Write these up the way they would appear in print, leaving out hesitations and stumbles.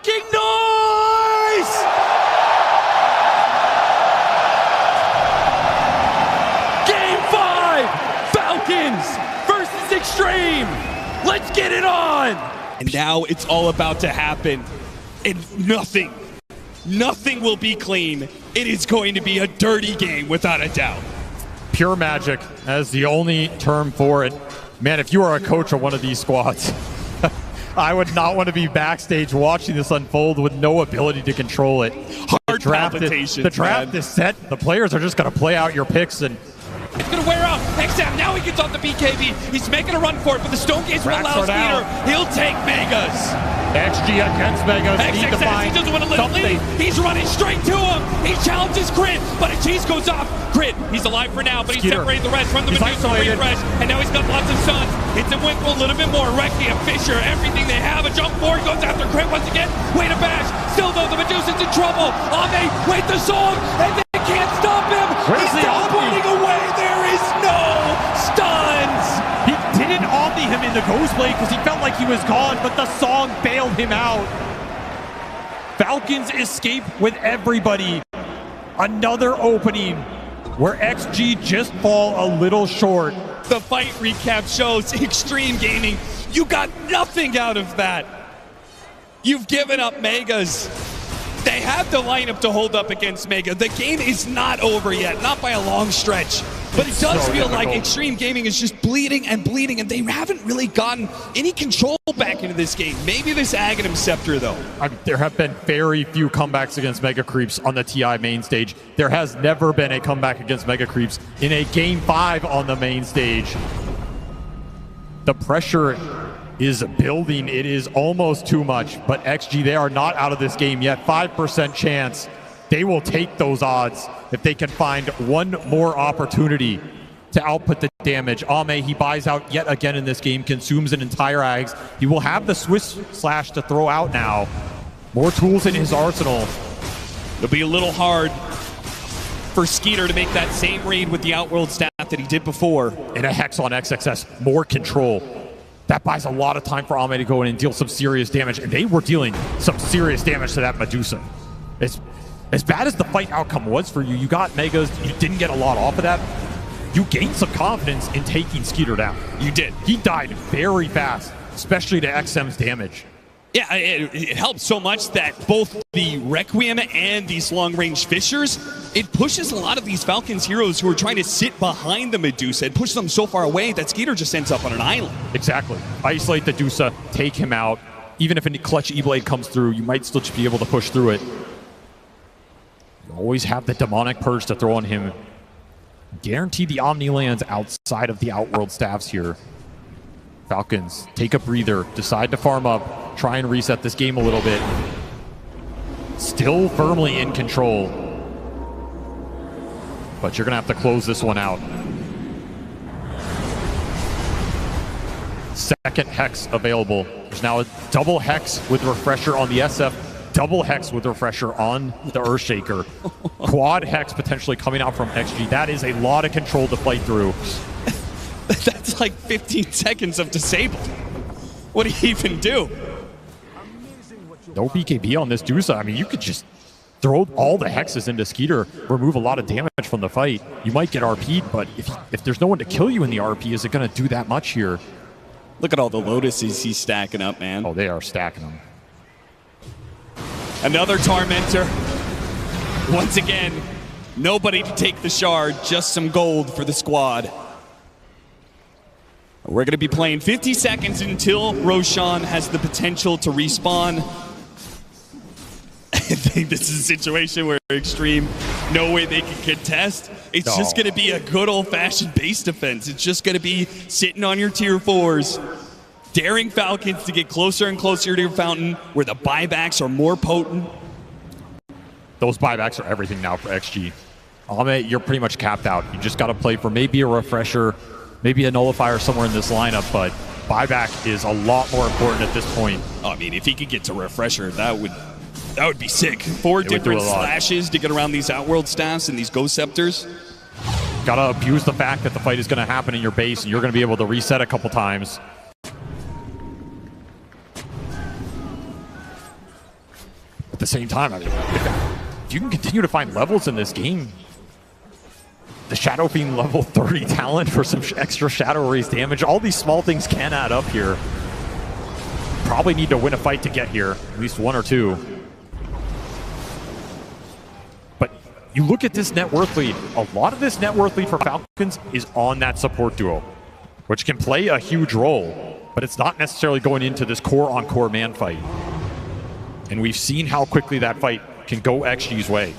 fucking noise! Game 5, Falcons versus Extreme. Let's get it on! And now it's all about to happen. And nothing will be clean. It is going to be a dirty game without a doubt. Pure magic as the only term for it. Man, if you are a coach of one of these squads, I would not want to be backstage watching this unfold with no ability to control it. Hard palpitations, the draft is set. The players are just going to play out your picks, and it's going to wear out. XM, now he gets off the BKB. He's making a run for it, but the Stone Gaze will allow Skeeter. He'll take Megas. XG against Megas. Need to find he doesn't want to let him lead. He's running straight to him. He challenges Crit, but a cheese goes off. Crit, he's alive for now, but he's separating the rest from the Medusa refresh. And now he's got lots of stuns. Hits him with a little bit more. Requiem, Fisher, everything they have. A jump forward, goes after Crit once again. Way to bash. Still though, the Medusa's in trouble. Ame, wait the song, and they can't stop him. Where's he's teleporting away. There is no stuns. He didn't omni him in the Ghost Blade because he felt like he was gone, but the song bailed him out. Falcons escape with everybody. Another opening where XG just fall a little short. The fight recap shows Extreme Gaming, you got nothing out of that. You've given up Megas. They have the lineup to hold up against Mega. The game is not over yet, not by a long stretch. But it does feel like Extreme Gaming is just bleeding, and they haven't really gotten any control back into this game. Maybe this Aghanim Scepter, though. I mean, there have been very few comebacks against Mega Creeps on the TI main stage. There has never been a comeback against Mega Creeps in a Game 5 on the main stage. The pressure is building. It is almost too much, but XG, they are not out of this game yet. 5% chance. They will take those odds if they can find one more opportunity to output the damage. Ame, he buys out yet again in this game, consumes an entire Ags. He will have the Swiss Slash to throw out now. More tools in his arsenal. It'll be a little hard for Skeeter to make that same read with the Outworld staff that he did before. And a Hex on XXS, more control. That buys a lot of time for Ame to go in and deal some serious damage. And they were dealing some serious damage to that Medusa. As bad as the fight outcome was for you, you got Megas, you didn't get a lot off of that. You gained some confidence in taking Skeeter down. You did. He died very fast, especially to XM's damage. Yeah, it helps so much that both the Requiem and these long-range Fishers, it pushes a lot of these Falcons heroes who are trying to sit behind the Medusa. It pushes them so far away that Skeeter just ends up on an island. Exactly. Isolate the Medusa, take him out. Even if a clutch E-Blade comes through, you might still just be able to push through it. You always have the Demonic Purge to throw on him. Guarantee the Omni lands outside of the Outworld staffs here. Falcons take a breather, decide to farm up, try and reset this game a little bit. Still firmly in control. But you're going to have to close this one out. Second Hex available. There's now a double Hex with Refresher on the SF. Double Hex with Refresher on the Earthshaker. Quad Hex potentially coming out from XG. That is a lot of control to fight through. That's like 15 seconds of disable. What do you even do? No BKB on this Medusa. I mean, you could just throw all the hexes into Skeeter, remove a lot of damage from the fight. You might get RP'd, but if there's no one to kill you in the RP, is it going to do that much here? Look at all the Lotuses he's stacking up, man. Oh, they are stacking them. Another Tormentor. Once again, nobody to take the shard, just some gold for the squad. We're going to be playing 50 seconds until Roshan has the potential to respawn. I think this is a situation where Extreme, no way they can contest. It's just going to be a good old-fashioned base defense. It's just going to be sitting on your tier 4s, daring Falcons to get closer and closer to your fountain, where the buybacks are more potent. Those buybacks are everything now for XG. Ame, you're pretty much capped out. You just got to play for maybe a Refresher, maybe a Nullifier somewhere in this lineup, but buyback is a lot more important at this point. Oh, I mean, if he could get to Refresher, that would be sick. 4 different slashes to get around these Outworld staffs and these Ghost Scepters. Gotta abuse the fact that the fight is going to happen in your base and you're going to be able to reset a couple times. At the same time, I mean, if you can continue to find levels in this game, the Shadow Fiend level 30 talent for some extra Shadow Raise damage, all these small things can add up here. Probably need to win a fight to get here, at least one or two. But you look at this net worth lead, a lot of this net worth lead for Falcons is on that support duo, which can play a huge role, but it's not necessarily going into this core-on-core man fight. And we've seen how quickly that fight can go XG's way.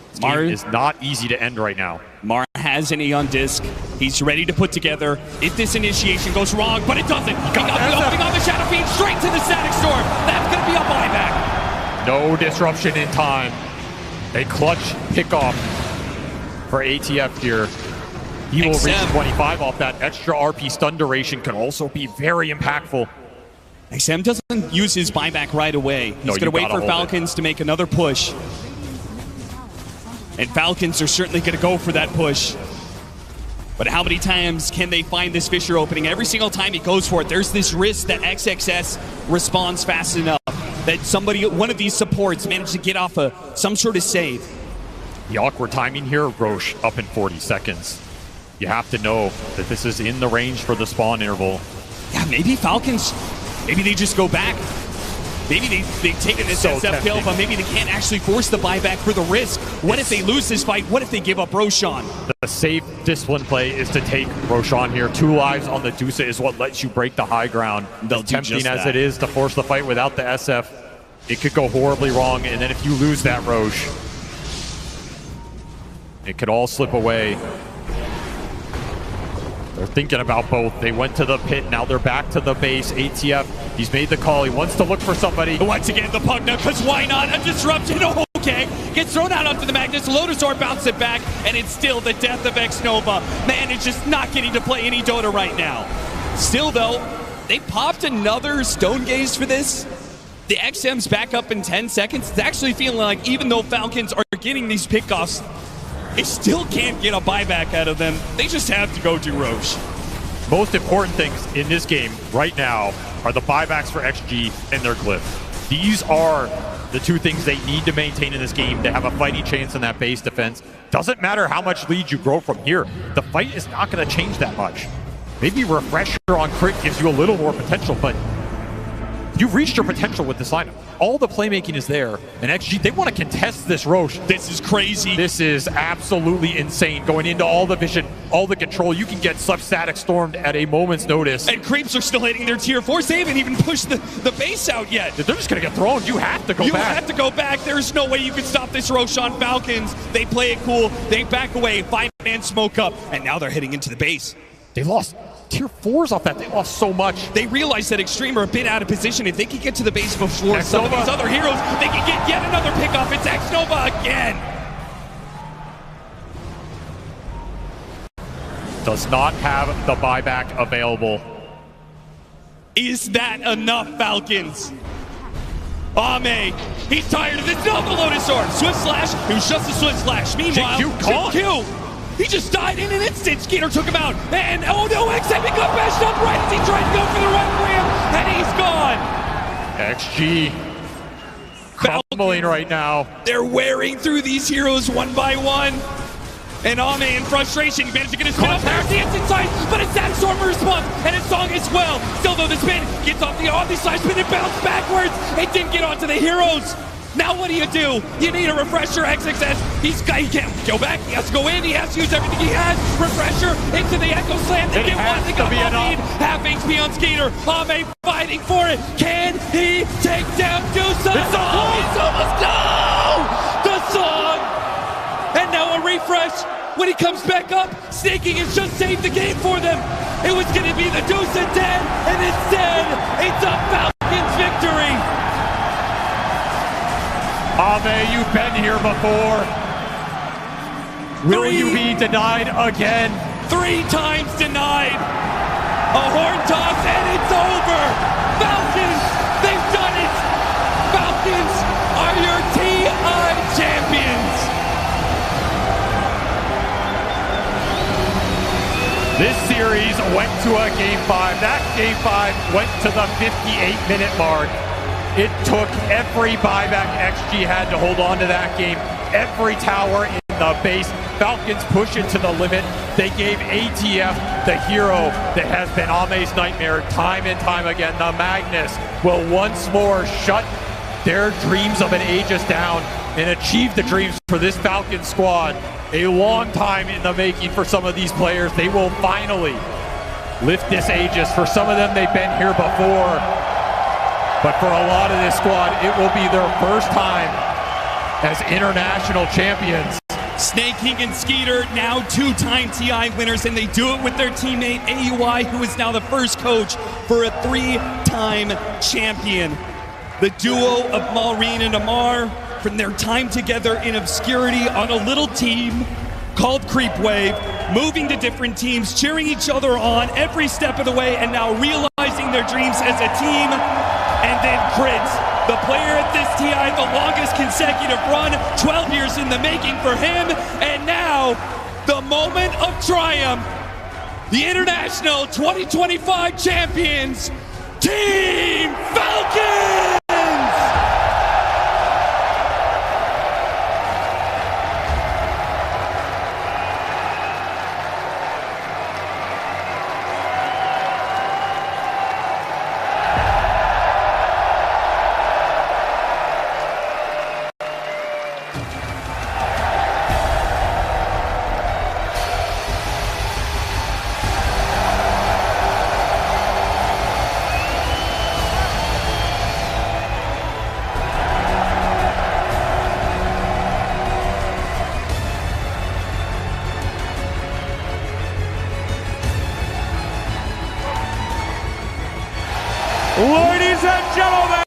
This game is not easy to end right now. Mar has an Aeon Disc. He's ready to put together if this initiation goes wrong, but it doesn't. Got the opening on the Shadow Fiend straight to the Static Storm. That's going to be a buyback. No disruption in time. A clutch pickoff for ATF here. He will reach 25 off that extra RP stun duration. Can also be very impactful. XM doesn't use his buyback right away. He's going to wait for Falcons to make another push. And Falcons are certainly going to go for that push. But how many times can they find this fissure opening? Every single time he goes for it, there's this risk that XXS responds fast enough that one of these supports managed to get off some sort of save. The awkward timing here, Roche up in 40 seconds. You have to know that this is in the range for the spawn interval. Yeah, maybe Falcons, maybe they just go back. Maybe they've taken this SF kill, but maybe they can't actually force the buyback for the risk. What if they lose this fight? What if they give up Roshan? The safe discipline play is to take Roshan here. 2 lives on the Dusa is what lets you break the high ground. As tempting as it is to force the fight without the SF, it could go horribly wrong. And then if you lose that Roche, it could all slip away. They're thinking about both. They went to the pit, now they're back to the base. ATF, he's made the call. He wants to look for somebody. Once again, the Pugna, because why not? A disruption, okay. Gets thrown out onto the Magnus. Lotusor bounces it back, and it's still the death of X-Nova. Man, it's just not getting to play any Dota right now. Still, though, they popped another Stone Gaze for this. The XM's back up in 10 seconds. It's actually feeling like even though Falcons are getting these pickoffs, it still can't get a buyback out of them. They just have to go to Roche. Most important things in this game right now are the buybacks for XG and their glyph. These are the 2 things they need to maintain in this game to have a fighting chance in that base defense. Doesn't matter how much lead you grow from here. The fight is not going to change that much. Maybe Refresher on crit gives you a little more potential, but you've reached your potential with this lineup. All the playmaking is there, and XG, they want to contest this Roche. This is crazy. This is absolutely insane. Going into all the vision, all the control, you can get sub-static stormed at a moment's notice. And creeps are still hitting their tier 4s. They haven't even pushed the base out yet. They're just going to get thrown. You have to go back. You have to go back. There's no way you can stop this Roshan Falcons. They play it cool. They back away. 5-man smoke up, and now they're heading into the base. They lost tier 4s off that. They lost so much. They realize that Extreme are a bit out of position. If they can get to the base before some of these other heroes, they can get yet another pickoff. It's X-Nova again. Does not have the buyback available. Is that enough, Falcons? Ame, he's tired of this. No, the Lotus Orb. Swift Slash, it was just a Swift Slash. Meanwhile, JQ, he just died in an instant. Skeeter took him out. And oh no, XM got bashed up right as he tried to go for the red ramp. And he's gone. XG crumbling right now. They're wearing through these heroes one by one. And Ame in frustration, he managed to get his spin up there. The instant side, but it's that Stormer response. And his song as well. Still though, the spin gets off the on-the-side spin and bounce backwards. It didn't get onto the heroes. Now what do? You need a refresher, XXS. He can't go back. He has to go in. He has to use everything he has. Refresher into the Echo Slam. They get one. They got one lead. Half HP on Skeeter. Ame fighting for it. Can he take down Dusa? It's almost no! The song! And now a refresh. When he comes back up, Snaking has just saved the game for them. It was going to be the Dusa dead, and instead, it's a Falcons victory. Ame, you've been here before. Will you be denied again? 3 times denied. A horn toss and it's over. Falcons, they've done it. Falcons are your TI champions. This series went to a Game 5. That Game 5 went to the 58-minute mark. It took every buyback XG had to hold on to that game. Every tower in the base. Falcons push it to the limit. They gave ATF the hero that has been Ame's nightmare time and time again. The Magnus will once more shut their dreams of an Aegis down and achieve the dreams for this Falcon squad. A long time in the making for some of these players. They will finally lift this Aegis. For some of them, they've been here before. But for a lot of this squad, it will be their first time as international champions. Snake King and Skeeter, now two-time TI winners, and they do it with their teammate AUI, who is now the first coach for a three-time champion. The duo of Maureen and Amar, from their time together in obscurity on a little team called Creep Wave, moving to different teams, cheering each other on every step of the way, and now realizing their dreams as a team. And then Crits, the player at this TI, the longest consecutive run, 12 years in the making for him, and now the moment of triumph. The International 2025 champions, Team Falcons! Ladies and gentlemen,